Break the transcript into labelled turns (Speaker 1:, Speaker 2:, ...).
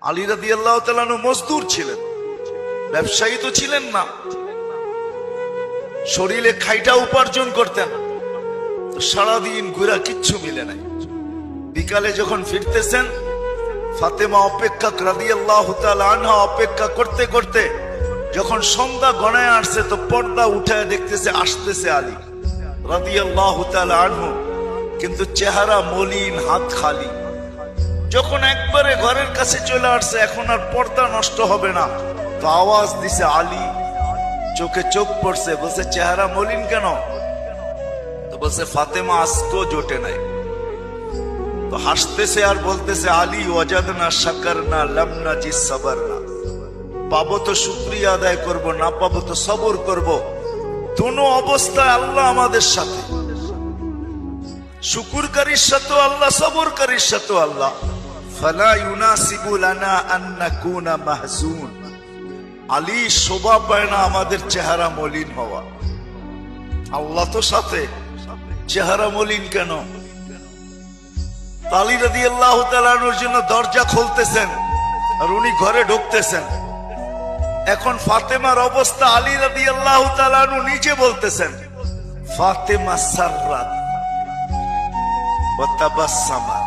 Speaker 1: আলী রাদিয়াল্লাহু তাআলা আনহু মজদুর ছিলেন, ব্যবসায়ী তো ছিলেন না, শরীরে খাইটা উপার্জন করতেন। সারাদিন ঘুরা কিচ্ছু মিলে নাই। বিকালে যখন ফিরতেছেন, ফাতেমা অপেক্ষা রাদিয়াল্লাহু তাআলা আনহা অপেক্ষা করতে করতে যখন সন্ধ্যা গণায় আসছে, তো পর্দা উঠায় দেখতেছে আসতেছে আলী রাদিয়াল্লাহু তাআলা আনহু, কিন্তু চেহারা মলিন, হাত খালি। যখন একবারে ঘরের কাছে চলে আসছে, এখন আর পর্দা নষ্ট হবে না, তো আওয়াজ দিছে আলী। চোখে চোখ পড়ছে, বলছে চেহারা মলিন কেন? তো বলছে ফাতেমা আজকেও জোটে নাই। তো হাসতেছে আর বলতেছে আলী ওয়াজাদনা শাকারনা লাম নাজি সাবরনা, পাবো তো শুকরিয়া আদায় করব, না পাবো তো সবর করব। দোনো অবস্থায় আল্লাহ আমাদের সাথে, শুকুরকারীর সাথে আল্লাহ, সবরকারীর সাথে আল্লাহ। ফালা ইউনাসিবু লানা আন নাকুনা মাহজুন। আলী শোভা পায় না আমাদের চেহারা মলিন হওয়া। আল্লাহ তো সাথে, চেহারা মলিন কেন? আলী রাদিয়াল্লাহু তাআলা আনহুর জন্য দরজা খুলতেছেন আর উনি ঘরে ঢুকতেছেন। এখন ফাতেমার অবস্থা, আলী রাদিয়াল্লাহু তাআলা আনহু নিজে বলতেছেন ফাতেমা সাররাত ওয়া তাবাসসামাত।